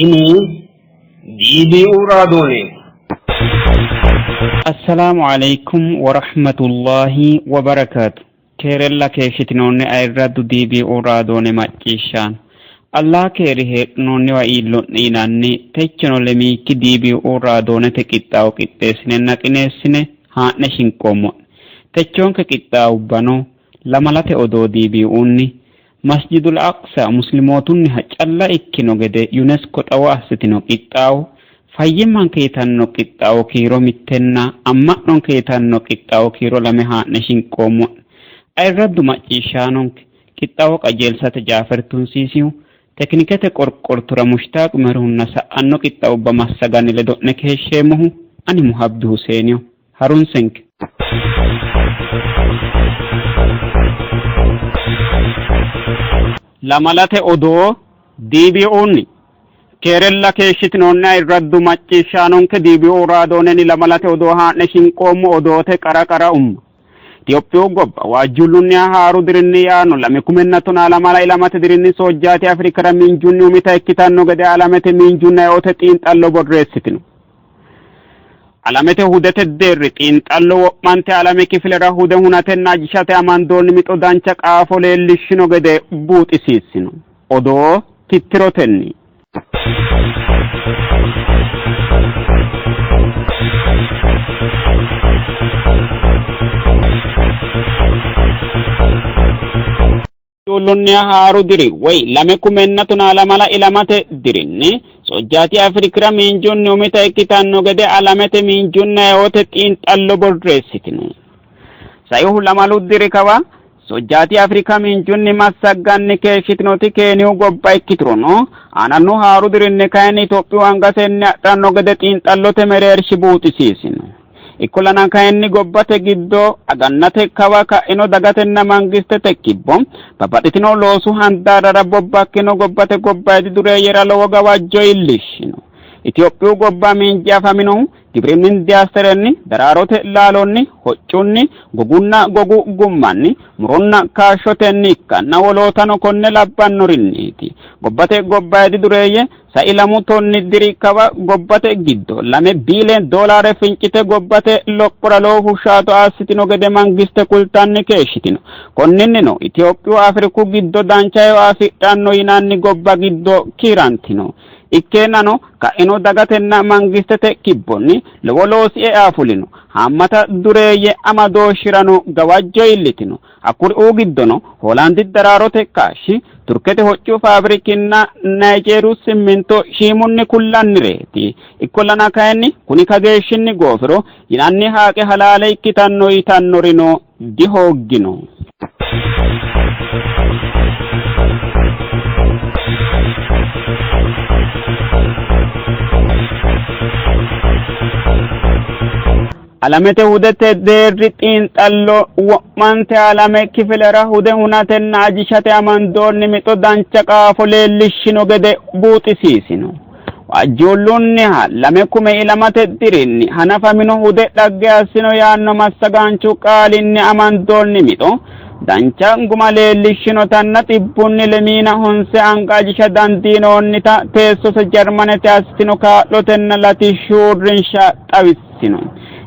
ini dibi uradone. Assalamu alaikum wa rahmatullahi wa barakatuh. Kerella keeshitinoonni ayirraddu dibi uradone maccishshan. Allah keerihe nonni wa illo inanni techno lemiki dibi uradone te qixxaawo qixxeessine naqineessine haa'ne shinqoommo. Techonke qixxaawu bano lamalate odoo dibi unni Masjidul Aqsa muslimootunni hacalla ikkino gede UNESCO xawo assitino qixxaawo fayyimman keetanno qixxaawo kiiro mittenna amma'non keetanno qixxaawo kiiro lame haa'ne shinqoommo. Ayirraddu macciishshaanonke qixxaawo qajeelsate Jaafer Tunsiisihu teknikete qorqortura Mushtaaq Umerhunna sa'anno qixxaawubba massagani ledo'ne keeshsheemmohu ani Muhabbi Huseeniyo harunsenke. Lamalate odoo DBO'ni kerella keeshshitinoonni ayirraddu macciishshaanonke DBO raadooneni lamalate odoo haa'ne shinqoommo odoote qara Itiyophiyu gobba waajjullunni haaru dirinni yaano lame kumenna tona lamala ilamate dirinni soojjaati Afrikara miinjunni umita ikkitanno gede alamete miinjunna eote xiinxallo borreessitino. Alamete hudete derri xiinxallo wo'mante alame kifilera hude hunatenna ajishate amandoonni mixo dancha qaafo leellishshino gede buuxisiissino. Odoo tittirotenni. Waajjullunni haaru diri way lame kumenna tona lamala ilamate dirinni soojjaati Afrikira miinjunni umita ikkitanno gede alamete miinjunna eote xiinxallo borreessitino. Sayuhu lamalu diri kawa soojjaati Afrika miinjunni massagganni keeshshitinoti Keeniyu gobba ikkiturono aanannu haaru dirinni kayinni Itophiyu angasenni adhanno gede xiinxallote mereershi buuxisiisino. Ikkolana kayinni gobbate giddo agannate kawa ka'ino dagatenna mangistete kibbo babbaxxitino loosu handaarara bobbakkino gobbate gobbaayidi dureeyyera lowo gawajjo iillishshino. Itiyophiyu gobba miinji afaminohu gibirinni indaastirenni daraarote laalonni hoccunni gogunna gogu gummanni muronna kaashshotenni ikkanna wolootano konne labbannorinniiti. Gobbate gobbaayidi dureeyye sai lamu tonni diri kawa gobbate giddo $2 biiliyoone fincite gobbate lophora loo fushshaato assitino gede mangiste kultanni keeshshitino. Konninnino Itiyophiyu Afriku giddo danchayo afidhanno yinanni gobba giddo kiirantino. Ikkeenano ka'ino dagatenna mangistete kibbonni lowo loosi afulino. Hammata dureeyye amadooshshirano gawajjo illitino. Hakkuri'uu giddono Hoolaandi daraarote kaashshi Turkete hoccu faabrikinna Naayijeeru simminto shiimunni kullannireeti. Ikkolana kayinni kuni kageeshshinni goofiro yinanni haaqe halaale ikkitanno yitannorino dihooggino. Alamete hudete derri xiinxallo wo'mante alame kifilera hude hunatenna ajishate amandoonni mixo dancha qaafo leellishshino gede buuxisiisino. Waajjuullunniha 2002 dirinni hanafamino hude dhagge assino yaanno massagaanchu qaalinni amandoonni mixo dancha guma leellishshinotanna xibbunni lemiina honse anga ajisha dandiinoonnita teessose Jarmanete assitino kaa'lotenna latishshu uurrinsha xawissino.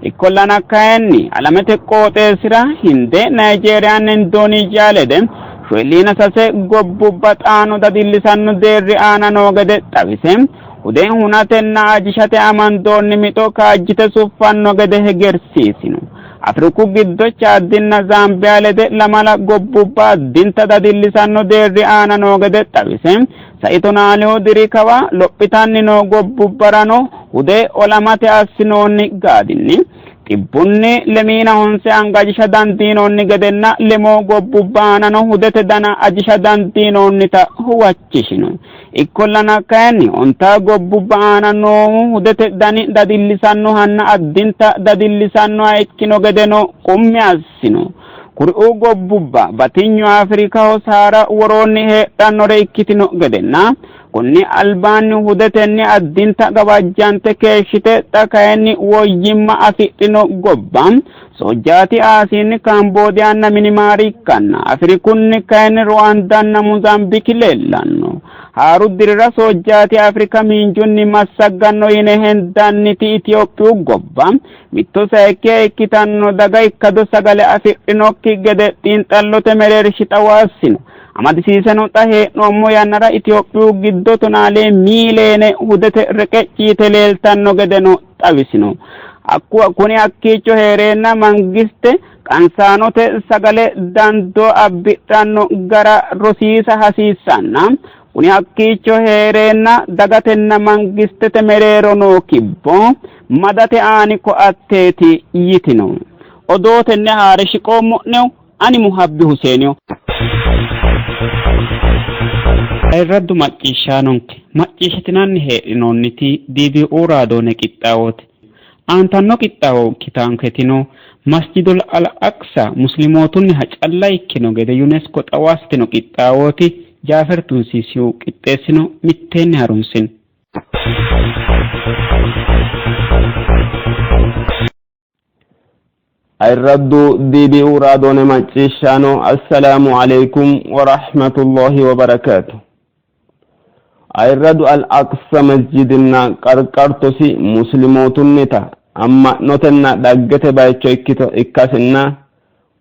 Ikkolana kayinni alamete qooxeessira Hinde Naayijeeriyaan Indoneeziyaa lede shoyliina sase gobbubba xaano dadillisanno deerri aana noo gede xawise hudeen hunatenna ajishate amandoonni mixo kaajjite suffanno gede hegersiisino. Afriku giddo Chaaddinna Zaambiyaa lede lamala gobbubba addinta dadillisanno deerri aana noo gede xawise saitonaalihu diri kawa lophitanni noo gobbubbarano hude olamate assinoonni gaadinni xibbunni lemiina honse anga ajisha dandiinoonni gedenna lemoo gobbubbaanano hudete dana ajisha dandiinoonnita huwachishino. Ikkolana kayinni ontaa gobbubba aana noohu hudete dani dadillisannohanna addinta dadillisannoha ikkino gedeno qummi assino. Kuri'uu gobbubba batinyu Afrikaho saara woroonni heedhannore ikkitino gedenna konni albaanni hudetenni addinta gawajjante keeshshite kayinni woyyimma afidhino gobba soojjaati Aasiinni Kaamboodiyaanna Minimaari ikkanna Afrikunni kayinni Ruwaandaanna Mozaambiiki leellanno. haaruddirira soojjaati Afrika miinjunni massagganno yine hendanniti Itiyophiyu gobba mitto sayikke ikkitanno daga ikkado sagale afidhinokki gede xiinxallote mereershi xawaassino amadisiiseno xa hee'noommo yannara Itiyophiyu giddo tonaalee miileene hudete reqecciite leeltanno gedeno xawisino kuni hakkiicho heereenna mangiste qansaanote sagale dandoo abbidhanno gara rosiisa hasiissanna kuni hakkiicho heereenna dagatenna mangistete mereero noo kibbo madate aani ko'atteeti yitino odoo tenne haare shiqoommo'nehu ani Muhabbi Huseeniyo ayirraddu macciishshaanonke macciishshitinanni heedhinoonniti DBU raadoone qixxaawooti aantanno qixxaawo kitaanketino Masjidul Al-Aqsa muslimootunniha calla ikkino gede UNESCO xawaastino qixxaawooti Jaafer Tunsiisiyu qixxeessino mitteenni harunsin ayirraddu DBU raadoone macciishshaano assalaamu alaykum wa rahmatullahi wa barakaatuh ayirradu Al-Aqsa masjidinna qarqartosi muslimootunnita amma'notenna dhaggete bayicho ikkasinna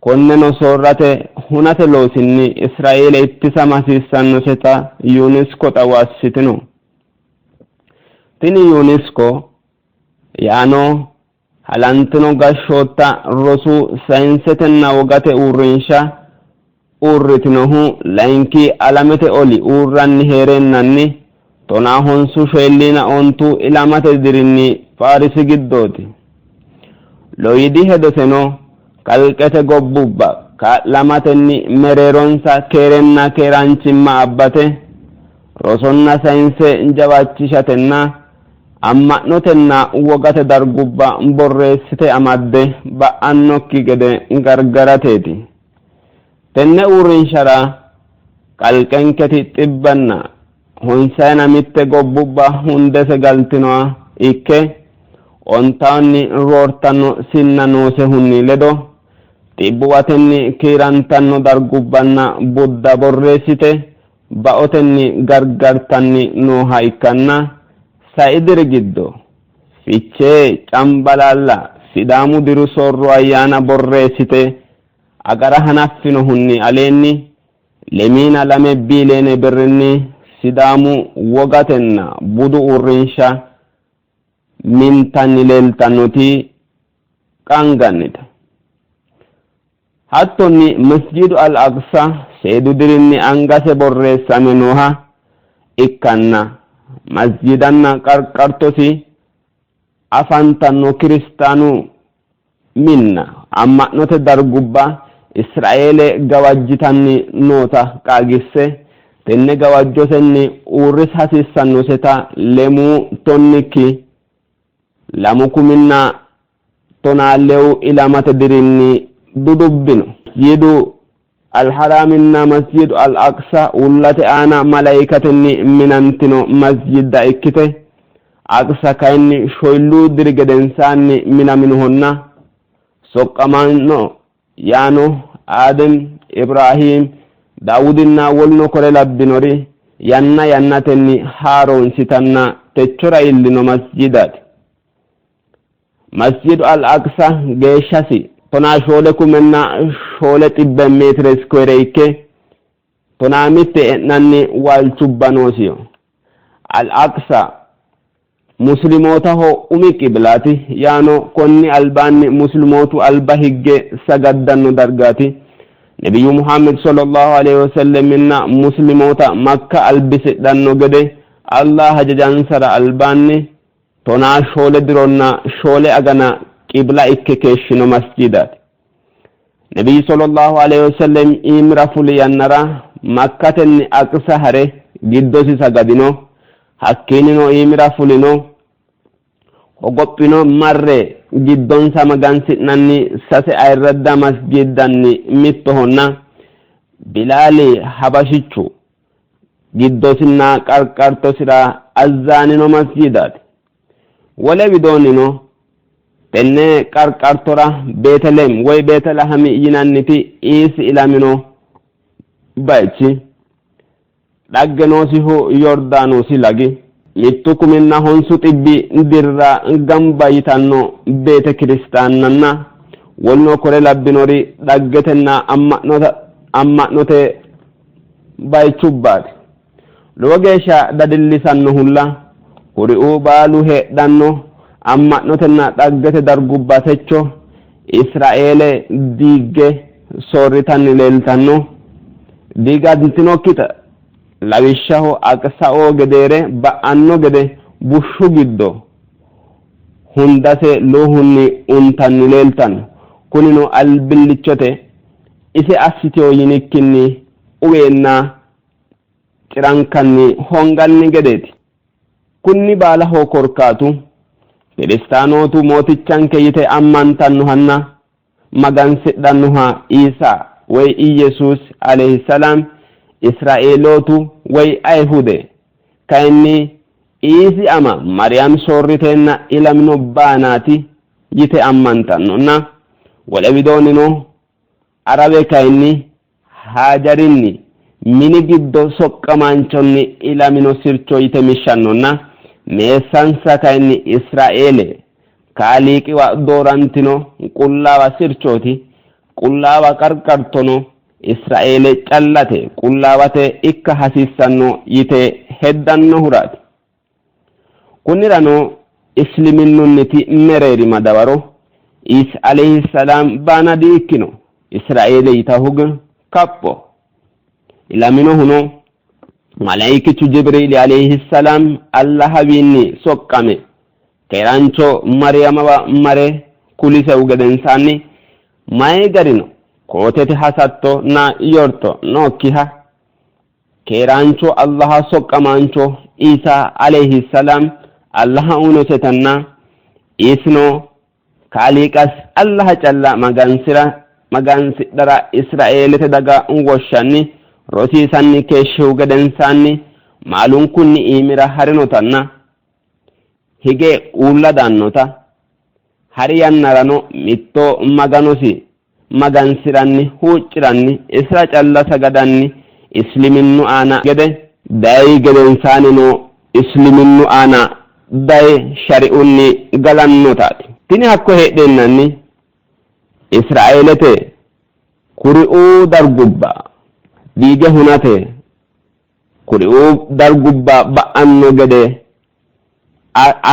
konneno soorrate hunate loosinni Israa'eele ittisama hasiissannoseta UNESCO xawaassitino tini UNESCO yaano halantino gashshootta rosu sayinsetenna wogate uurrinsha uurritinohu layinkii alamete oli uurranni heereennanni tonaa honsu sheellina ontu ilamate dirinni Faarisi giddooti loyidi hedoseno kalqete gobbubba kaa'lamatenni mereeronsa keerenna keeraanchimma abbate rosonna sayinse jawaachishatenna amma'notenna wogate dargubba borreessite amadde ba'annokki gede gargarateeti tenne uurrinshara kalqenketi xibbanna honsayna mitte gobbubba hundese galtinoha ikke ontaanni roortanno sinna noosehunni ledo xibbuwatenni kiirantanno dargubbanna budda borreessite ba'otenni gargartanni nooha ikkanna saidiri giddo fichee cambalaalla sidaamu diru soorro ayyaana borreessite agara hanaffinohunni aleenni lemiina lame biileene birrinni sidaamu wogatenna budu uurrinsha mintanni leeltannoti qangannita hattonni Masjidu Al-Aqsa seedu dirinni angase borreessame nooha ikkanna masjidanna qarqartosi afantanno kiristaanu minna amma'note dargubba Israa'eele gawajjitanni noota qaagisse tenne gawajjosenni uurris hasiissannoseta lemuu tonnikki 2000 tonaallewu ilamate dirinni dudubbino Masjidu Al-Haraminna Masjidu Al-Aqsa ullate aana malaikatenni minantino masjidda ikkite Aqsa kayinni shoyluu diri gedensaanni minaminohonna soqqamanno yaano Adem Ibrahim Daawudinna wolno kore labbinori yanna yannatenni haaroonsitanna techora illino masjidaati Masjidu Al-Aqsa geeshshasi tonaa shoole kumenna shoole xibbe meetire square ikke tonaa mitte e'nanni waalchubba noosiyo Al-Aqsa muslimootaho umi qiblaati yaano konni albaanni muslimootu alba higge sagaddanno dargaati Nabiyyu Muhammad sallallahu alaihi wasallam minna muslimoota Makka albisidhanno gede Allah hajajansara albaanni tonaa shoole dironna shoole agana qibla ikke keeshshino masjidaati Nabiyyu sallallahu alaihi wasallam imra fuli yannara Makkatenni Aqsa hare giddosi sagadino hakkiinino imra fulino hogophino marre giddonsa magansi'nanni sase ayirradda masjidanni mittohonna Bilaali Habashichu giddosinna qarqartosira azzaanino masjidaati wole widoonnino tenne qarqartora Beetelem woy Beetelahami yinanniti iisi ilamino bayichi dhaggenoosihu Yordaanusi lagi mittukuminna honsu xibbi dirra gamba yitanno beete kiristaananna wolno kore labbinori dhaggetenna amma'note baychubbaati lowo geeshsha dadillisannohulla kuri'uu baalu heedhanno amma'notenna dhaggete dargubba techo Israa'eele diigge soorritanni leeltanno diigantinokkita lawishshaho aqsa'oo gedeere ba'anno gede bushshu giddo hundase loohunni untanni leeltanno kunino albillichote ise assiteyo yinikkinni uweenna cirankanni honganni gedeeti kunni baalaho korkaatu kiristaanootu mootichanke yite ammantannohanna magansidhannoha Isaa way Iyesuus alayhi salaam Israa'eelootu way Ayhude kayinni iisi ama Maryam soorriteenna ilamino baanaati yite ammantannonna walabidoonnino Arabe kayinni Haajarinni mini giddo soqqamaanchonni ilamino sircho yite mishshannonna meessansa kayinni Israa'eele kaaliiqiwa doorantino qullaawa sirchooti qullaawa qarqartono Israa'eele callate qullaawate ikka hasiissanno yite heddannohuraati kunnirano isliminnunniti mereeri madawaro Isa alayhi salaam baana diikkino Israa'eele yitahug kappo ilaminohuno malaayikichu Jibriil alayhi salaam Allahawiinni soqqame keeraancho Maryamawa mare kulisewu gedensaanni mayi garino kootete hasatto na yorto nokkiha keeraancho Allaha soqqamaancho Isa alayhi salaam Allaha unosetanna isno kaaliiqas Allaha calla magansidhara Israa'eelete daga woshshanni rosiisanni keeshshihu gedensaanni maalun kunni imira harinotanna hige uulladannota hari yannarano mitto maganosi magansiranni huucciranni isra calla sagadanni isliminnu aana gede dayi gedensaanino isliminnu aana dayi shari'unni galannotaati tini hakko heedhennanni Israa'eelete kuri'uu dargubba diige hunate kuri'uu dargubba ba'anno gede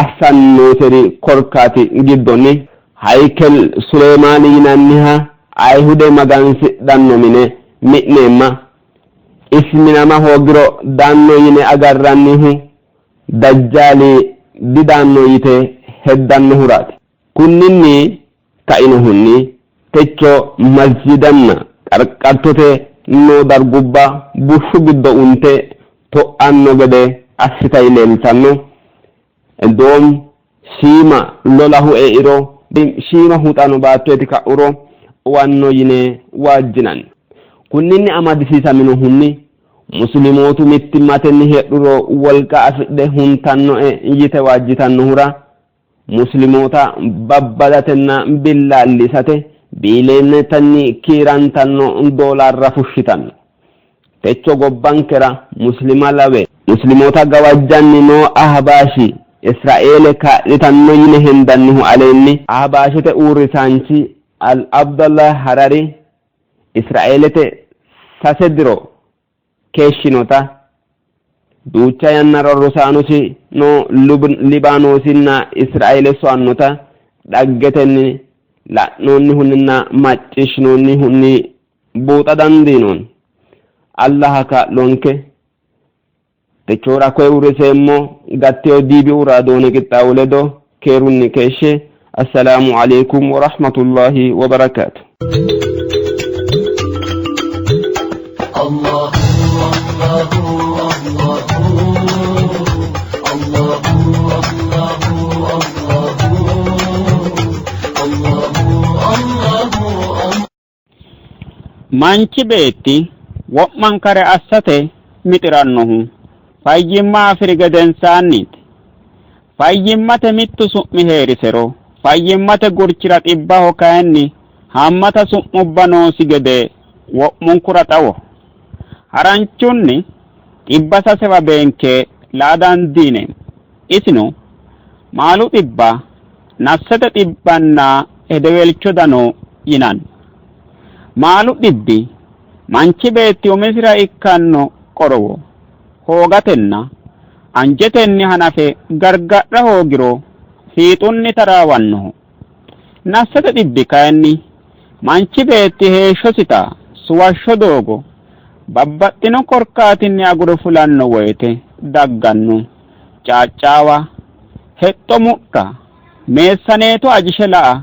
assannooteri korkaati giddonni haykel Suleymaani yinanniha Ayhude magansidhanno mine mi'neemma isminama hoogiro daanno yine agarrannihu dajjaali didaanno yite heddannohuraati kunninni kainohunni techo masjidanna qarqartote no dargubba bushshu giddo unte to'anno gede assitay leeltanno doom shiima lolahu e'iro shiima huxano baattoeti ka'uro wanno yine waajjinanni kunninni amadisiisaminohunni muslimootu mittimmatenni heedhuro wolqa afidhe huntanno yite waajjitannohura muslimoota babbadatenna billaallisate biileennetanni kiirantanno doolarra fushshitanno techo gobbankera muslima lawe muslimoota gawajjanni noo ahbaashi Israa'eele kaadhitanno yine hendannihu aleenni ahbaashete uurrisaanchi Abdullah Harari Israa'eelete sase diro keeshshinota duucha yannara rosaanusi no Libaanoosinna Israa'eele so'annota dhaggetenni la'noonnihunninna maccishnoonnihunni buuxa dandiinoon Allah kaa'lonke techoora koye uurriseemmo gatteo diibi'u raadoone qixxaawu ledo keerunni keeshshe assalaamu alaykum wa rahmatullahi wa barakaatu manchi beetti wo'mankare assate mixirannohu fayyimma afiri gedensaanniiti fayyimmate mittu su'mi heerisero fayyimmate gurchira xibbaho kayinni hammata su'mubba noosi gede wo'munkura xawo haranchunni dhibba sasewa beenke laadan diine isinu maalu dhibba nassete dhibbanna hedewelcho dano yinan maalu dhibbi manchi beetti umisira ikkanno qorowo hoogatenna anjetenni hanafe gargadha hoogiro fiixunni taraawannoho nassete dhibbi kayinni manchi beetti heeshshosita suwashsho doogo babbaxxino korkaatinni agure fulanno woyte dagganno caaccaawa hexxo mudha meessaneeto ajishe la'a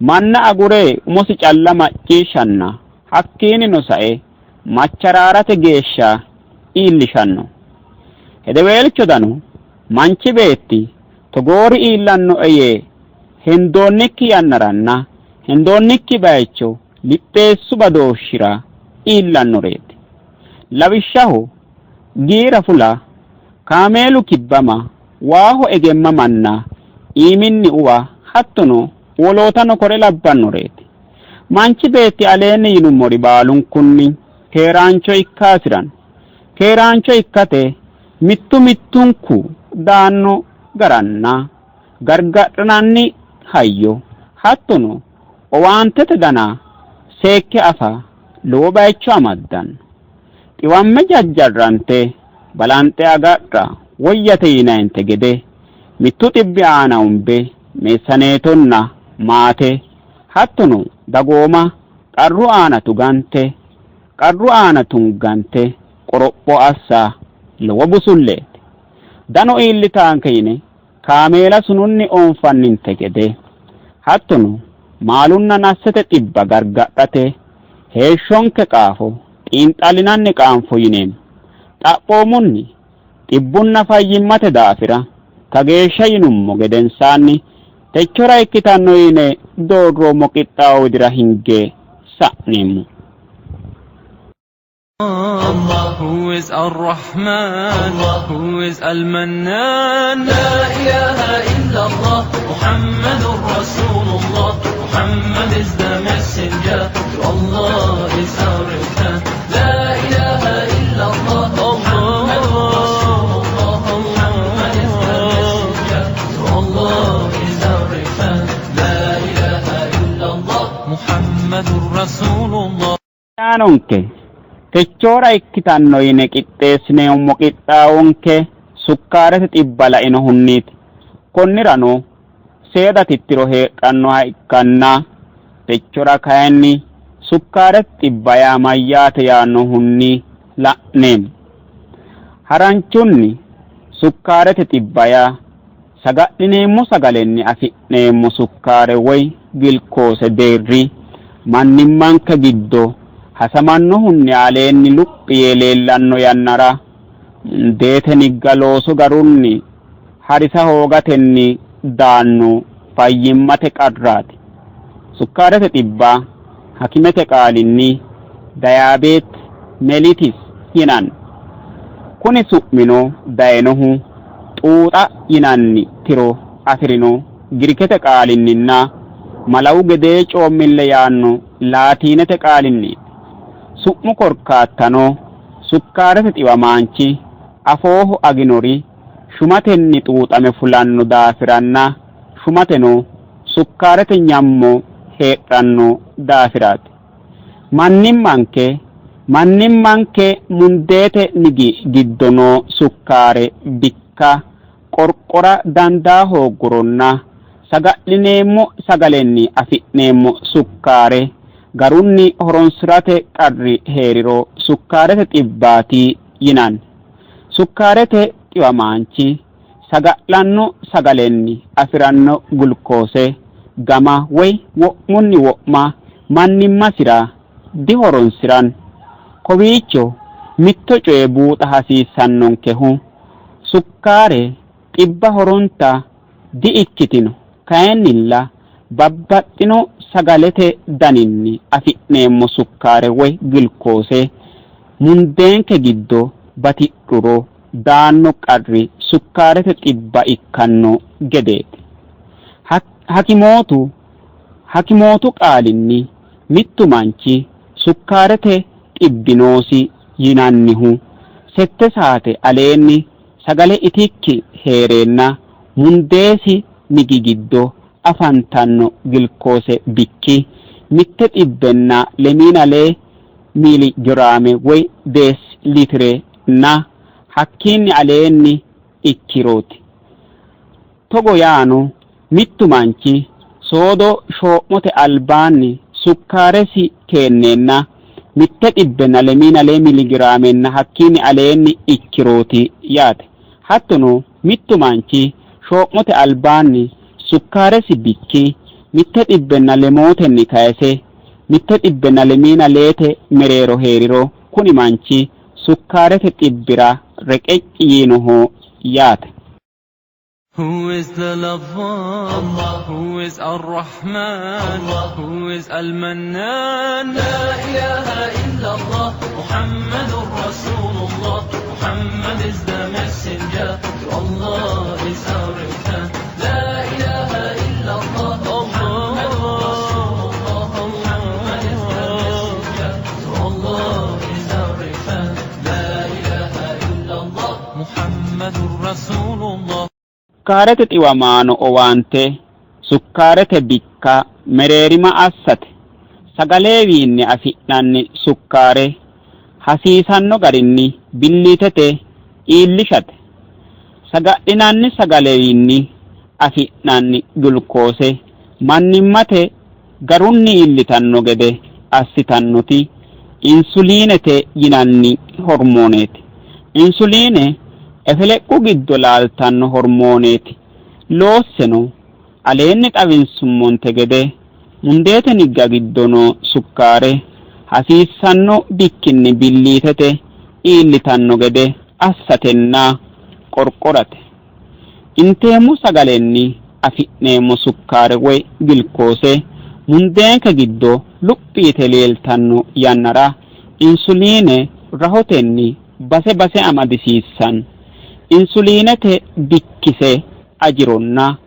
manna agure umosi calla macciishshanna hakkiinnino sae macharaarate geeshsha iillishanno hedeweelcho danu manchi beetti togoori iillannoe yee hendoonnikki yannaranna hendoonnikki bayicho lipheessu badooshshira iillannoreeti lawishshaho giira fula kaameelu kibbama waaho egemmamanna iiminni uwa hattono wolootano kore labbannoreeti manchi beetti aleenni yinummori baalunkunni keeraancho ikkaasiran keeraancho ikkate mittu mittunku daanno garanna gargadhinanni hayyo hattono owaantete dana seekke afa lowo bayicho amaddanno xiwamme jajjarrante balanxe agadha woyyate yinayinte gede mittu xibbi aana umbe meessaneetonna maate hattono dagooma qarru aana tungante qoropho assa lowo busulleeti dano iillitaanke yine kaameela sununni oonfanninte gede hattono maalunna nassete xibba gargadhate heeshshonke qaafo xiinxallinanni qaanfo yineemmo xaphoomunni xibbunna fayyimmate daafira kageeshsha yinummo gedensaanni techora ikkitanno yine doorroommo qixxaawo widira hinge sa'neemmo. Who is Ar-Rahman, who is Al-Mannan, La ilaha illallah, Muhammadur Rasulullah, Muhammad is the messenger, to Allah is our return, La ilaha illallah, Muhammadur Rasulullah, Muhammad is the messenger, to Allah is our return, La ilaha illallah, Muhammadur Rasulullah. Techora ikkitanno yine qixxeessineemmo qixxaawonke sukkaarete xibba lainohunniiti konnirano seeda tittiro heedhannoha ikkanna techora kayinni sukkaarete xibba yaa mayyaate yaannohunni la'neemmo haranchunni sukkaarete xibba yaa saga'lineemmo sagalenni afi'neemmo sukkaare woy gilkoose deerri mannimmanke giddo hasamannohunni aleenni luphi yee leellanno yannara deeteni galooso garunni harisa hoogatenni daanno fayyimmate qarraati sukkaarete xibba hakimete qaalinni dayaabeet melitis yinanni kuni su'mino dayinohu xuuxa yinanni tiro afirino girikete qaalinninna malawu gedee coommille yaanno laatiinete qaalinni su'mu korkaattano sukkaarete xiwamaanchi afooho aginori shumatenni xuuxame fulanno daafiranna shumateno sukkaarete nyammo heedhanno daafiraati mannimmanke mundeete nigi giddono sukkaare bikka qorqora dandaa hoogguronna saga'lineemmo sagalenni afi'neemmo sukkaare garunni horonsirate qarri heeriro sukkaarete xibbaati yinanni sukkaarete xiwamaanchi saga'lanno sagalenni afiranno gulkoose gama woy wo'munni wo'ma mannimmasira dihoronsiran kowiicho mitto coye buuxa hasiissannonkehu sukkaare xibba horonta di ikkitino kayinnilla babbaxxino sagalete daninni afi'neemmo sukkaare woy gilkoose mundeenke giddo batidhuro daanno qarri sukkaarete xibba ikkanno gedeeti hakimootu qaalinni mittu manchi sukkaarete xibbinoosi yinannihu 7 saate aleenni sagale itikki heereenna mundeesi nigi giddo afantanno gilkoose bikki mitte xibbenna lemiina lee miiligiraame woy deesiliitire na hakkiinni aleenni ikkirooti. Togo yaano mittu manchi soodo shoo'mote albaanni sukkaaresi keenneenna mitte xibbenna lemiina lee miiligiraamenna hakkiinni aleenni ikkirooti yaate. Hattono mittu manchi shoo'mote albaanni sukkaaresi bikki mitte xibbenna lemootenni kayise mitte xibbenna lemiina leete mereero heeriro kuni manchi sukkaarete xibbira reqecci yiinoho yaate. Who is the lover? Allah. Who is Ar-Rahman? Allah. Who is Al-Mannan? La ilaha illallah. Muhammadur Rasulullah. Muhammad is the messenger. To Allah is our return. La ilaha illallah. Muhammadur Rasulullah. Muhammad is the messenger. To Allah is our return. La ilaha illallah. Muhammadur Rasulullah. Sukkaarete xiwamaano owaante sukkaarete bikka mereerima assate sagaleewiinni afi'nanni sukkaare hasiisanno garinni billiitete iillishate sagadhinanni sagaleewiinni afi'nanni gulukoose mannimmate garunni iillitanno gede assitannoti insuliinete yinanni hormooneeti. Insuliine efeleqqu giddo laaltanno hormooneeti. Loosseno aleenni xawinsummonte gede mundeete nigga giddono sukkaare hasiissanno bikkinni billiitete iillitanno gede assatenna qorqorate. Inteemmo sagalenni afi'neemmo sukkaare woy gilkoose mundeenke giddo luphiite leeltanno yannara insuliine rahotenni base base amadisiissan. Insuliinete bikkise ajironna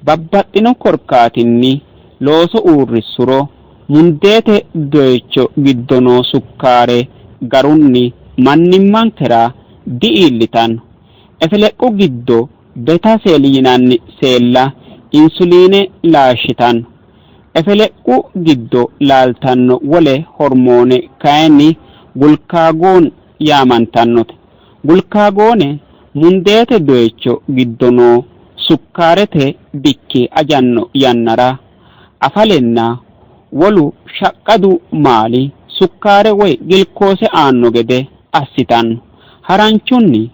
babbaxxino korkaatinni looso uurrissuro mundeete doyicho giddono sukkaare garunni mannimmankera di'iillitanno. Efeleqqu giddo beta seel yinanni seella insuliine laashshitanno. Efeleqqu giddo laaltanno wole hormoone kayinni gulkaagoon yaamantannote. Gulkaagoone mundeete doyicho giddono sukkaarete bikki ajanno yannara afalenna wolu shaqqadu maali sukkaare woy gilkoose aanno gede assitanno. Haranchunni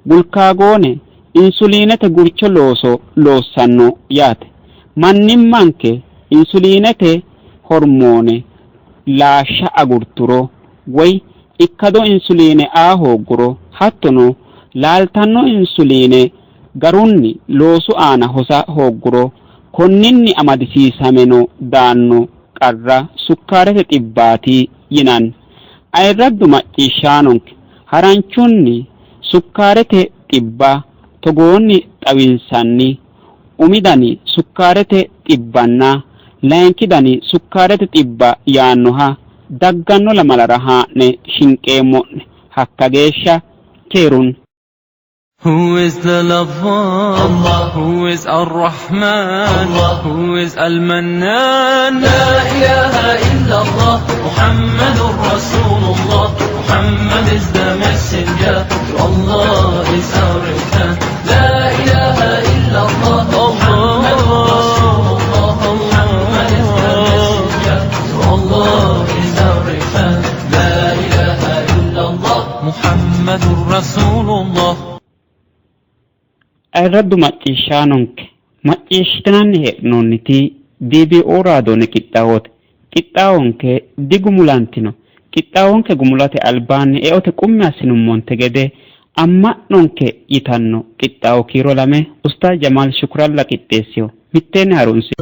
gulkaagoone insuliinete gurcho looso loossanno yaate. Mannimmanke insuliinete hormoone laashsha agurturo woy ikkado insuliine aa hoogguro hattono laaltanno insuliine garunni loosu aana hosa hoogguro konninni amadisiisameno daanno qarra sukkaarete xibbaati yinanni. Ayirraddu macciishshaanonke haranchunni sukkaarete xibba togoonni xawinsanni umi dani sukkaarete xibbanna layinki dani sukkaarete xibba yaannoha dagganno lamalara haa'ne shinqeemmo'ne hakka geeshsha keerun. Who is the lover? Allah. Who is Ar-Rahman? Allah. Who is Al-Mannan? La ilaha illallah. Muhammadur Rasulullah. Muhammad is the messenger. To Allah is our return. La ilaha illallah. Muhammadur Rasulullah. Muhammad is the messenger. To Allah is our return. La ilaha illallah. Muhammadur Rasulullah. Ayirraddu macciishshaanonke macciishshitinanni hee'noonniti DBO raadoone qixxaawote. Qixxaawonke digumulantino. Qixxaawonke gumulate albaanni eote qummi assinummonte gede amma'nonke yitanno qixxaawo kiiro 2 Ustaaz Jamaal Shukuralla qixxeessiho. Mitteenni harunsi.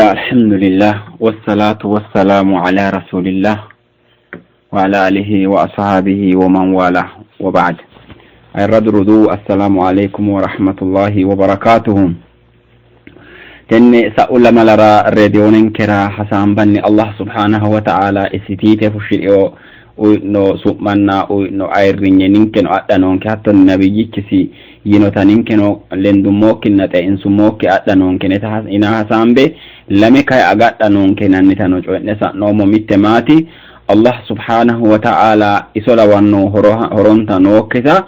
الحمد لله والصلاة والسلام على رسول الله وعلى آله وأصحابه ومن والاه وبعد. الردردو السلام عليكم ورحمة الله وبركاته. تني سأقول ملرا الراديون كرا حسام بني الله سبحانه وتعالى استيته فشيء no submanna no ayrinye ninkeno addanonke hatto nabiyyi kisi yinota ninkeno lendumoki nata insumoki addanonke neta ina hasambe lame kay agaddanonke nannitano coyne sa'nomo mitte mati Allah subhanahu wa ta'ala isola wanno horonta nokkita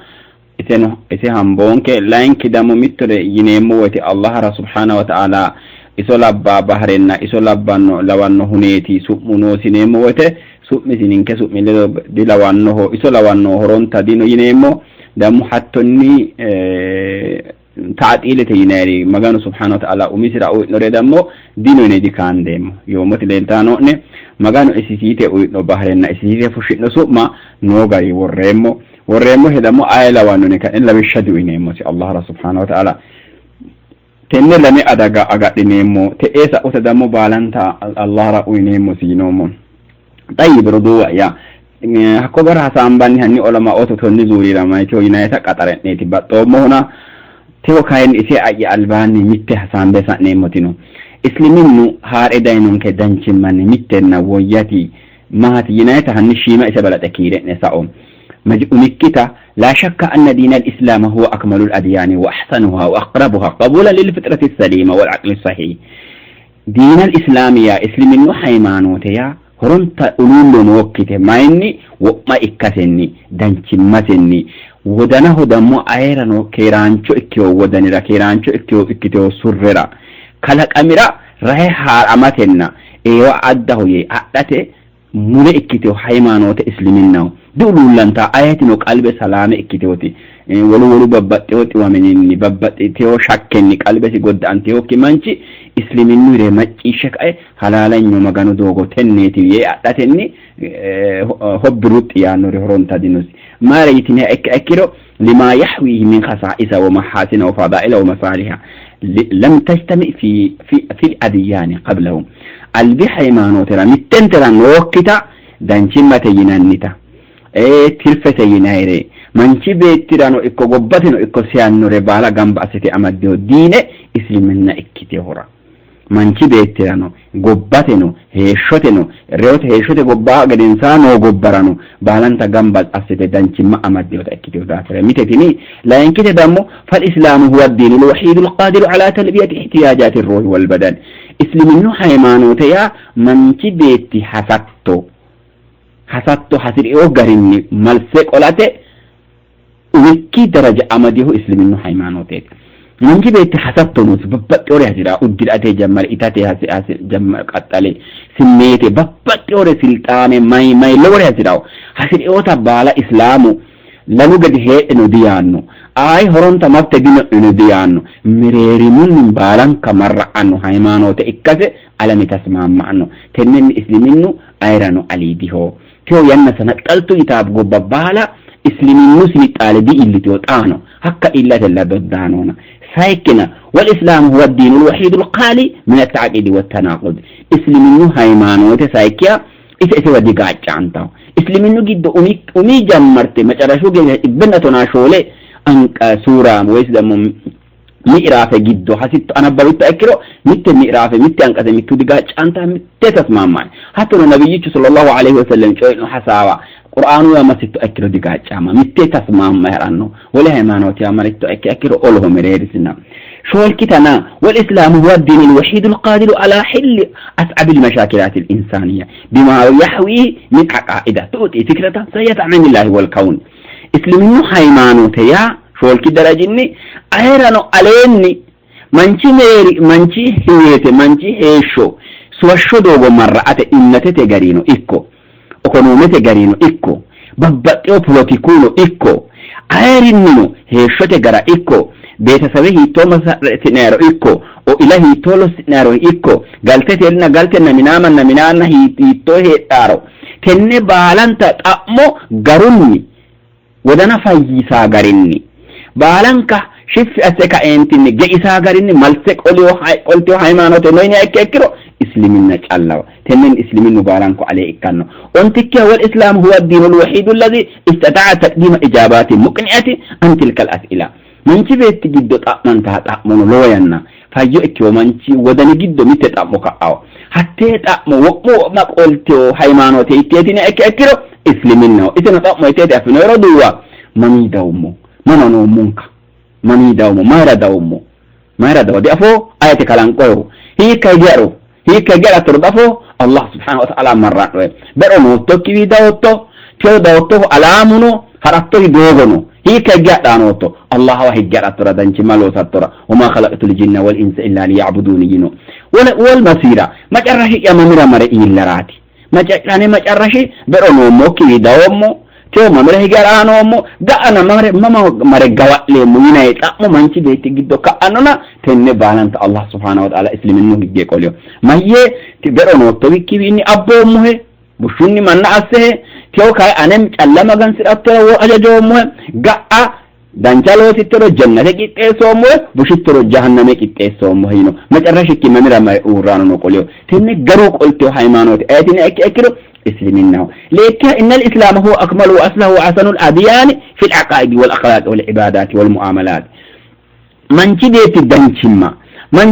ise hambonke lainki damo mittore yinemo wati Allah subhanahu wa ta'ala isola bahrenna isola banno lawanno huneti submuno sinemo wote su'misininke su'mile di lawannoho iso lawanno horonta dino yinemo damu hattonni ta'tilete yinari magano subhanahu wa ta'ala umisira nore dammo dino ne dikandemo yomoti lentano ne magano isisite no bahrenna isisite fushino su'ma no gari worremo hedamo ay lawanno ne kan la bishadu yinemo si Allah subhanahu wa ta'ala tenne lami adaga agadinemo te esa otadamo balanta Allah ra'uinemo sinomo طيب ردوا يا هكبر حسامباني هني علماء أوتوني زوري لما يجوا ينايتا قطرة نيتي بطوم هنا تيو كاين إسي أي ألباني ميت حسام بس نيمتينو إسلامينو هار إداينون كدانشين من ميتنا وياتي ما هتي ينايتا هني شيما إسا بلد أكيد نساهم مجمكتا لا شك أن دين الإسلام هو أكمل الأديان وأحسنها وأقربها قبولا للفطرة السليمة والعقل الصحيح. دين الإسلام يا إسلامينو حيمانوتيا horonta ulullo nokkite mayni woma ikkatenni danchimmatenni wodana hodammo ayerano kerancho ikkiyo wodanira kerancho ikkito surrera kalaqamira rahe haramatenna ewa addaho ye adate mule ikkito haymanote islaminnaw dulullanta ayatino qalbe salame ikkitoti wolu babbaxewoti wameninni babbaxewo shakkenni qalbe si goddantewo kimanchi islaminure maccishe kae halalanyo magano dogo tenneti ye adatenni hobbirut yanore horonta dinos maraytini ekkiro lima yahwihi min khasa'isa wa mahasina wa fada'ila wa masaliha lam tajtami fi al-adyan qablahum albihaymanotera mittentera nokkita danchimmate yinannita tirfete yinayre manchi beettirano ikko gobbateno ikko siyannore bala gamba asete amaddeho diine islaminna ikkite hora manchi beettirano gobbateno heeshshoteno rewote heeshshote gobba gedensano gobbarano balanta gamba asete danchimma amaddeho ikkite daafere mitetini la yankite dammo fal islamu huwa ad-din al-wahid al-qadir ala talbiyati ihtiyajati ar-ruh wal badan islaminnu haymanote ya manchi beetti hasatto hasiri garinni malse qolate wikki daraja amadihu islaminnu haymanote manchi beetti hasatto no babbaxxore hasira uddirate jammal itate hasi jammal qattale simmete babbaxxore siltaane may lowre hasiraw hasiri ota bala islamu lanu gadi heedeno diyanno ay horonta mafte dino eno diyanno mireri mun balan kamarra anno haymanote ikkase alami tasmamma anno tennen islaminnu ayrano alidiho teo yanna sanaqaltu itab gobba bala islaminnu sini talibi illito taano hakka illata la doddanona سايكنا والإسلام هو الدين الوحيد الخالي من التعقيد والتناقض إسلامينو هايمانوته سايكيا إسا ودقاء جانتاو إسلامينو جد أمي جمرت مجرشو ابنتنا شولي أنك سورة ويسدم مئرافة جدو حسيت أنا بروت أكرو مت مئرافة مت أنك مت دقاء جانتا مت تسمع معي حتى النبي صلى الله عليه وسلم شوئ حساوا قرآن وما ستو أكرو دقاء جاما مت تسمع مهرانو ولا هيمانوتي أمريكتو أكرو أوله مريرسنا شو الكتنا والإسلام هو الدين الوحيد القادر على حل أصعب المشاكلات الإنسانية بما يحوي من عقائدة تؤتي فكرة سيئة عن الله والكون إسلامي هيمانوتي شو الكدرجني أهرانو أليني manchi meri manchi hiyete manchi heesho suwasho dogo marraate innatete garino ikko ekonomete garino ikko babbaxeo politikuno ikko ayrinnino heeshote gara ikko beetasabe hiitoma tinero ikko o ilahi tolo sinaro ikko galteterna galtenna minana hiitto heedaro tenne baalanta xammo garunni wodana fayyisa garinni baalanka shifi aseka entini ge isa garinni malse qolio haymanote noyni ekkiro إسلامنا الله تنين إسلامنا بالانكو عليه إكانو أنتك والإسلام هو الدين الوحيد الذي استطاع تقديم إجابات مقنعة عن تلك الأسئلة من تبيت جدو تأمن تأمن لو ينا فايو إكيو منشي ودني جدو ميت تأمك أو حتى تأمو وقمو ما قلتو حيمانو تيتيني أكيرو إسلامنا إذن تأمو يتيتي أفنو يردوا ممي دومو منو منك ممي دومو ما يرى دي أفو آية كلام قويرو هي كجارة تردفو الله سبحانه وتعالى مرات برو موتو كيوي داوتو تيو داوتو علامونو هرطو يدوغنو هي كجارة نوتو الله وحي جارة تردن جمالو سترى وما خلقت الجن والإنس إلا ليعبدوني جنو والمسيرة ما جرشي يا مميرا مرئي اللراتي ما جرشي برو مومو كيوي داومو تيو مميرا هجارانو مو دعنا مميرا قواتلي موينة يتأمو منشي بيتي جدو كأننا تنه بالانت الله سبحانه وتعالى اسلمنو هجي قوليو ما هي تبرو نوتوي كيويني أبو موه بشوني من نعسه تيو كاي أنم علما غنسر أبترو وأججو موه قاء دانجالو سترو جنة كتاسو موه بشترو جهنم كتاسو موه ينو ما ترشي كي مميرا ما يورانو نقوليو تنه قروق قلتو حيمانوت آياتين أكرو اسلمناه ليك إن الإسلام هو أكمل وأصله وأحسن الأديان في العقائد والأخلاق والعبادات والمعاملات من جديت دنشما من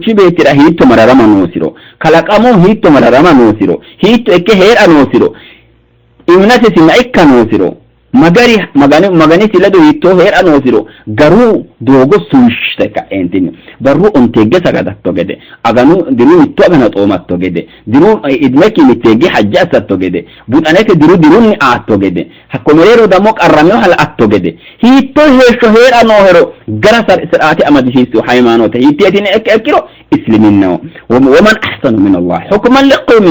جديت رهيتو مرارما نوسيرو خلقامو هيتو مرارما نوسيرو هيتو اكي هير نوسيرو إمناتي سمع اكا نوسيرو magani silado hitto heer anosiro garu dogo suushteka entini baru ontege sagadatto gede aganu diru hitto agana tomatto gede diru idmeki mitege hajjasatto gede budanete diru ni atto gede hakkomerero damo qarramyo hal atto gede hitto heesho heer anohero gara sirati amadhiisu haymanote hittiyatini ekiro isliminna ومن أحسن من الله حكما لقوم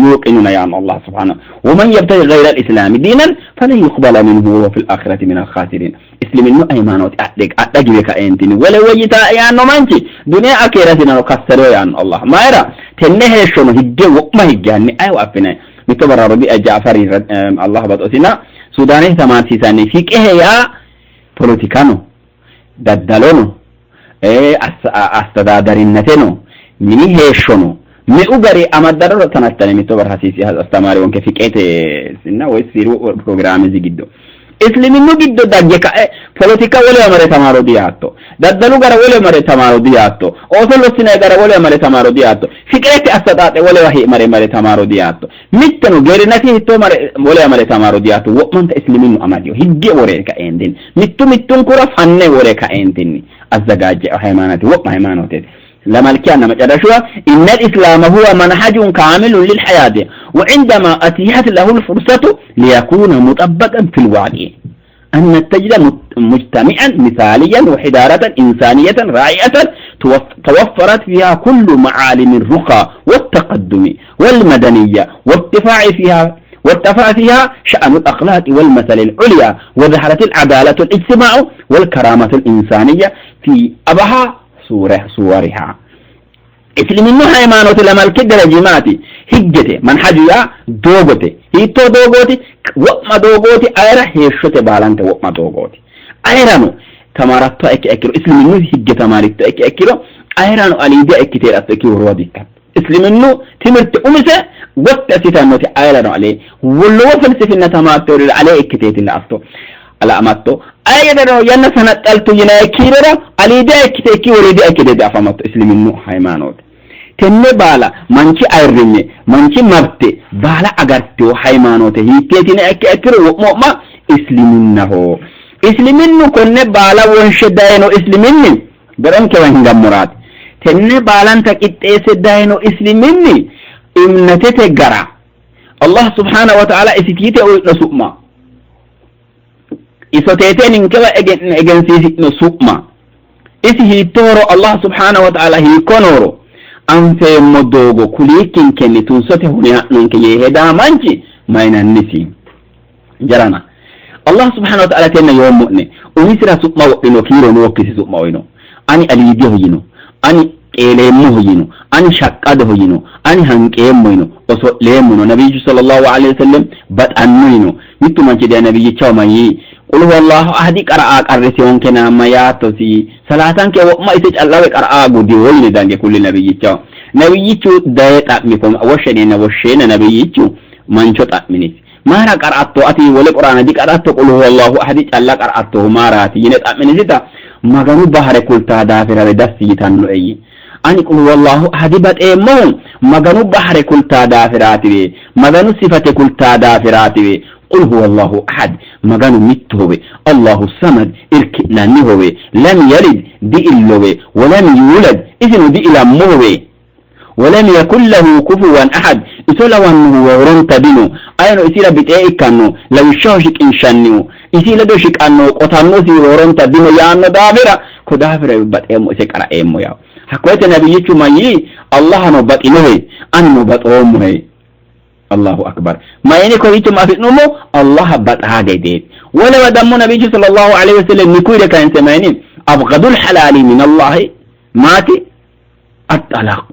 يوقنون يا الله سبحانه ومن يبتغي غير الإسلام دينا فلن يقبل منه وهو في الآخرة من الخاسرين اسلمنا أيمانوت أدجلك أنتني ولا وجتا يا نمانتي دنيا أكيرتنا نكسروا يا الله ما يرى تنه شنو هجى وما هجاني أيوة أفنى متبر ربي جعفر الله بدأتنا سوداني تماسي ثاني فيك إيه يا بوليتيكانو ددلونو أستدادرينتنو mini heeshono me ugari amaddarro tanattane mitto barhasisi astamari wonke fiqete sinna way siru programme zigiddo isliminno giddo dagge ka politika wole amare tamaro diatto daddalu gara wole amare tamaro diatto osolo sine gara wole amare tamaro diatto fiqete asadate wole wahi mare tamaro diatto mittano gerinati hitto mare wole amare tamaro diatto womanta isliminno amadio higge wore ka endin mittun kura fanne wore ka endin azzagaje haymanati wom haymanote لما الكيان مجرشوا إن الإسلام هو منهج كامل للحياة وعندما أتيحت له الفرصة ليكون مطبقا في الواقع أن نتجد مجتمعا مثاليا وحضارة إنسانية رائعة توفرت فيها كل معالم الرقى والتقدم والمدنية وارتفع فيها شأن الأخلاق والمثل العليا وظهرت العدالة الاجتماع والكرامة الإنسانية في أبها صورها اسلمنا حيمانوت لما الكدر جماتي هجته منحجيا دوغوتي هيتو دوغوتي وما دوغوتي ايرا هيشوتي بالانت وما دوغوتي ايرانو تمارتو اكيرو اسلمنا هجه تمارتو اكيرو ايرانو عليدي اكيتير اتكي وروديك اسلمنا تمرت امسه وقتتانوتي ايرانو عليه ولو فلسفنا تمارتو عليه اكيتيت الافتو على أماتو أيضا ينا سنتقلتو ينا كيرا عليدا كتاكي وليدا كده فهمت اسلمينو حيمانوت تنه بالا منشي ايرني منشي مبتي بالا اغرتو حيمانوت هيتيتنا اكيرو وما اسلمينو كن بالا ونشداينو اسلميني بران كوان غمرات تنه بالان تكيتيس داينو اسلميني امنتته غرا الله سبحانه وتعالى اسيتيته نسوما isoteten inkewa egen sisi no sukma isi hitoro Allah subhanahu wa ta'ala hi konoro anfe modogo kulikin kenni tun sote hunya nonke yeheda manchi mayna nisi jarana Allah subhanahu wa ta'ala tenna yomne umisira sukma wino kiro no kisi sukma wino ani alidi hoyino ani elemu hoyino ani shaqqado hoyino ani hanqemo yino oso lemuno nabiyyu sallallahu alaihi wasallam bat annuino mittu manchi de nabiyyi chawmayi قل هو الله أهدي قرآن قرسيون كنا ما ياتوسي صلاةً كي وما يسج الله قرآن قدي وين دانجي كل نبي يتشاو نبييتو دايت أمكم وشينا نبييتو منشط أمنيت ما را قرأتو أتي ولا قرآن دي قرأتو قل هو الله أحد الله قرأتو ما راتي ينت أمنيتا ما كانوا بحر كل تادافر ردسي تنو أي أني قل هو الله أحد بات إيمون ما كانوا بحر كل تادافراتي ما كانوا صفة كل تادافراتي قل هو الله أحد ما كانوا متهو الله الصمد إركنا نهو لم يلد دي إلو ولم يولد إذن دي إلى موه ولم يكن له كفوا أحد إسولا وانه ورنت بنو أينو إسيلا بتأيك أنه لو شوشك إنشانيو إسيلا دوشك أنه قطانو سي ورنت بنو يانو دافرة كدافرة يبت إيمو إسكرا إيمو ياو حكويت نبييتو مايي الله نبت إنه أن نبت أمه الله أكبر ما يعني كويتو ما في نمو الله بت هذا ديت ولا ودمو نبي صلى الله عليه وسلم نكوي لك أنت ماني أبغض الحلال من الله ماتي الطلاق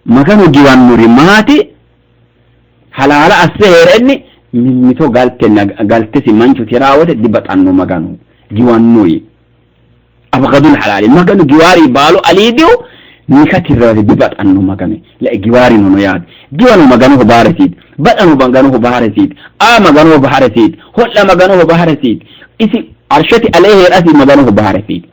maganu giwannuri maati halala asseherenni mito galtesi manchu tirawate dibatanno maganu giwannuri abgadul halali maganu giwari baalo alidiu nikatirrawate dibatanno magane la giwari nono yaade giwanu maganu ho barasid badanu maganu ho barasid maganu ho barasid holla maganu ho barasid isi arshati alayhi rasi maganu ho barasid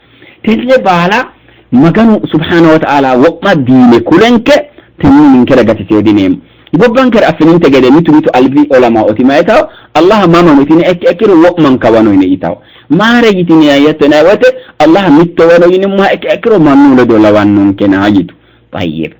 tele bala maganu subhanahu wa ta'ala waqma dine kulenke tinin kera gati sedinem gobban kera afinin tegede mitu albi ulama otimaita allah mama mutini ekiru waqman kawano ine itaw mare yitini ayatna wate allah mitto wano ine ma ekiru mamnu do lawannon kena hajitu tayyib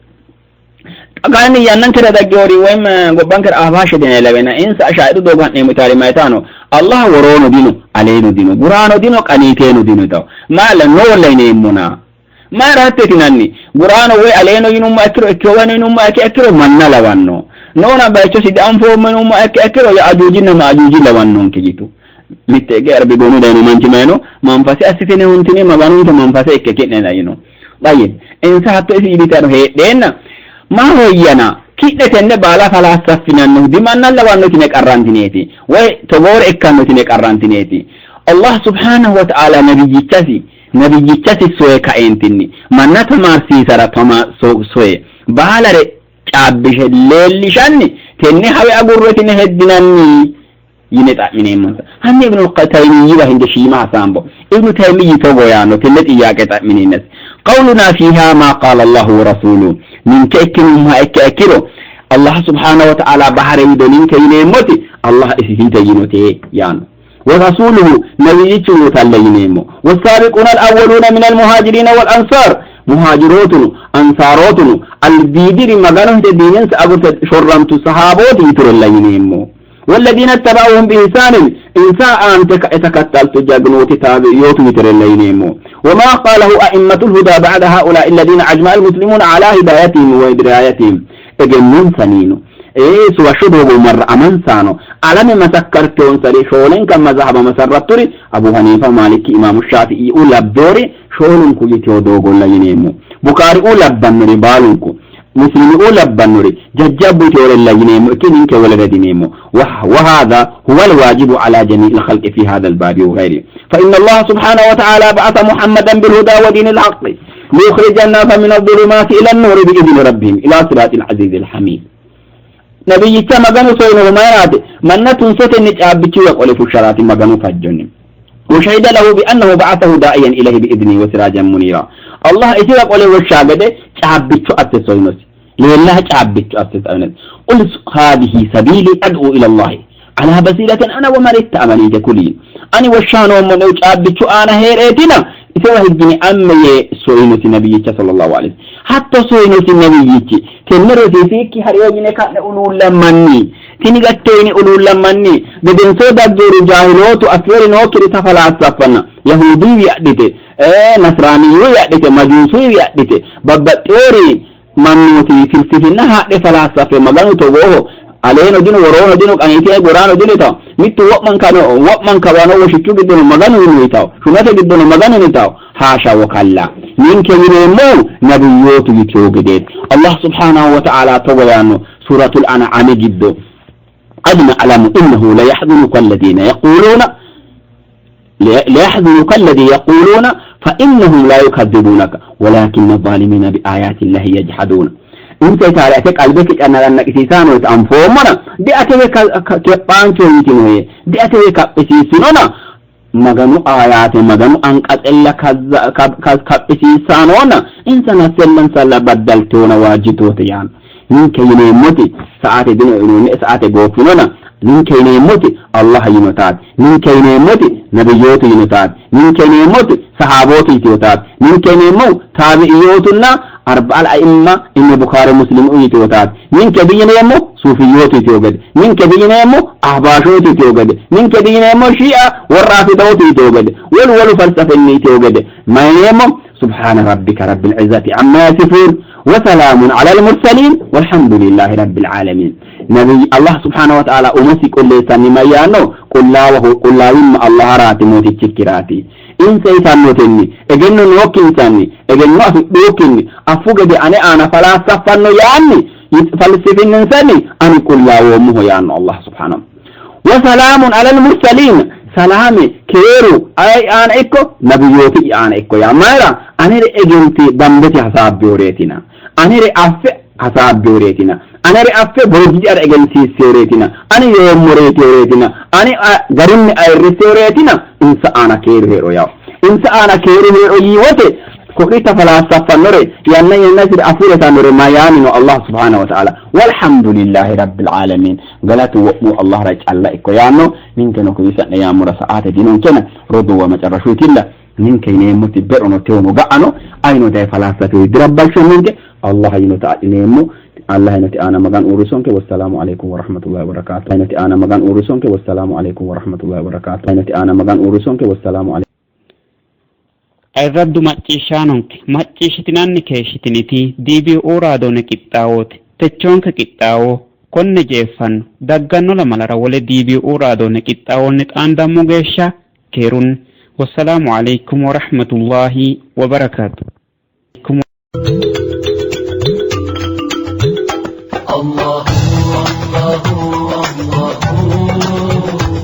agani yannan kera dagori wem gobban kera abashe dine lawena insa ashaidu dogan ne mutari maitano allah worono dino aleno dino burano dino qaniteno dino taw mala no layne muna ما رأيت ناني قرآن وي علينا ينوم أكرو إكوان ينوم أكرو من لوانو نونا بايشو سيد أنفو منوم أكرو يا أجوجين ما أجوجين لوانو كجيتو متى أربي قومي داينو منتمينو منفاسي أسفيني هنتني مبانو منفاسي إككيني داينو طيب إنسا حتى إسي بيتانو هي دينا ما هو ينا كيئة تنة بالا فلا صفنا دي من لوانو تنك أرانتنيتي وي تغور إكانو تنك أرانتنيتي الله سبحانه وتعالى نبي جتسي nabiyyichati soye ka'eentinni mannata marsiisara tama soye baalare caabbishe leellishanni tenne hawe agurretine heddinanni yine xa'mineemmonsa hanni ibnu taymiyi hinde shiima hasaambo ibnu taymiyi togo yaano tenne xiyaaqe xa'miniinnas qawluna fiha ma qaala allahu wa rasuluhu ninke ikkinumma ekkiro allah subhanahu wa ta'ala bahare wido ninke yineemmoti allah isi hinte yinote yaano ورسوله نبيته تلينيمو والسابقون الأولون من المهاجرين والأنصار مهاجرات أنصارات البيدر مغانهم تدينين سأقول شرمت صحابات يترلينيمو والذين اتبعوهم بإحسان إنساء أنتك اتكتلت جاقنوت تابعيوت يترلينيمو وما قاله أئمة الهدى بعد هؤلاء الذين أجمع المسلمون على هدايتهم وإدرايتهم اجنون سنينو سوى شبه مر أمن سانو علم مسكرتون سري شولن كما ذهب مسرطوري أبو حنيفة مالك إمام الشافعي أولا بدوري شولن كو يتيو دوغو لا ينيمو بكاري أولا بنوري بالنكو مسلم أولا بنوري ججاب تيور لا ينيمو كنينك ولا ينيمو وهذا هو الواجب على جميع الخلق في هذا الباب وغيره فإن الله سبحانه وتعالى بعث محمدا بالهدى ودين الحق ليخرج الناس من الظلمات إلى النور بإذن ربهم إلى صراط العزيز الحميد nabiyyicha maganu soyno mayraate mannatun sotenni caabbichi waqole fusharaati maganu fajjonni وشهد له بأنه بعثه داعيا إليه بإذنه وسراجا منيرا الله إذا قال وشاهده تعبت أتسوينس لله تعبت أتسوينس قل هذه سبيلي أدعو إلى الله على بصيرة أنا ومن اتبعني كلي أنا وشان ومن تعبت أنا هيرتنا إذا هجني أمي سوينس النبي صلى الله عليه وسلم حتى سوينس النبي تنرو فيك هريوجني كان أولو لمني تنيغتيني أولو لمني بدن سودا دور جاهلوت أسور نوكر تفلا أصفنا يهودي يأدته نصراني يأدته مجوسي يأدته ببتوري ممنوتي فلسفنا هذه فلا أصفنا مغانو توغوه علينا دينو ورونو دينو كانيتي غورانو دينو تاو ميتو وقمن كانو وشكو بدون مغانو نيتاو شنات بدون مغانو نيتاو حاشا وكلا من كيرمو نبيوت يتوغديت الله سبحانه وتعالى توغيانو سورة الأنعام جدو قد نعلم إنه لا يحزنك الذين يقولون ليحزنك الذي يقولون فإنهم لا يكذبونك ولكن الظالمين بآيات الله يجحدون. انت تعالك قلبك أن لأنك سيسان وتأنفومنا دي أتوك كبانك ويتنوه دي أتوك إسيسنونا مغنو آيات مغنو أنقذ إلا كبسيسانونا إنسان سلم سلا بدلتونا واجدوت يعني نينك ينموتي ساعات دين ساعات غوفنونا نينك ينموتي الله ينوتات نينك ينموتي نبيوت ينوتات نينك ينموتي صحابوت ينوتات نينك ينمو تابعيوتنا أربع الأئمة إن بخاري مسلم ينوتات نينك ينمو صوفيوت ينوتات نينك ينمو أحباشوت ينوتات نينك ينمو شيعة والرافضوت ينوتات والولو فلسفة ينوتات ما ينمو سبحان ربك رب العزة عما يصفون وسلام على المرسلين والحمد لله رب العالمين. نبي الله سبحانه وتعالى أمسك كل سنة ما يانو قل لا وهو قل لا وما الله راتي موت الشكراتي إن سيسان نوتني إجنو نوكين سني إجنو نوكيني أفوق دي أنا فلا سفنو ياني فلسفين سني أنا قل لا ومه يانو الله سبحانه. وسلام على المرسلين سلامي كيرو أي أنا إكو نبيوتي أنا إكو يا مايرا أنا رأيجنتي دمبتي حساب بيوريتنا أنا رأفع حساب بيوريتنا أنا رأفع بوجي أرأيجنتي سيوريتنا أنا يوم مريتوريتنا أنا غريم أيرسوريتنا إنسا أنا كيرو يا إنسا أنا كيرو يوتي كوكيتا فلاسفة نوري يعني الناس أفورة نوري ما يامن الله سبحانه وتعالى والحمد لله رب العالمين قالت وقمو الله رج الله إكو يانو نينك نوكو يسأنا يا مرساعات دينون كنا ردوا ومجرشو كلا نينك ينمو تبعونو تيونو قعنو أينو دي فلاسفة يدربالشو نينك الله ينو تعالينيمو الله ينتي أنا مغان أورسونك والسلام عليكم ورحمة الله وبركاته ينتي أنا مغان أورسونك والسلام عليكم ورحمة الله وبركاته ينتي أنا مغان أورسونك والسلام عليكم Irraddu macciishshaanonke macciishshitinanni keeshshitiniti diibii uuraadoone qixxaawooti techoonke qixxaawoo konne jeeffanno dagganno lamalara wole diibii uuraadoone qixxaawoonni xaandammo geeshsha keerun wassalaamu alaikum warahmatullahi wabarakaatu. الله الله الله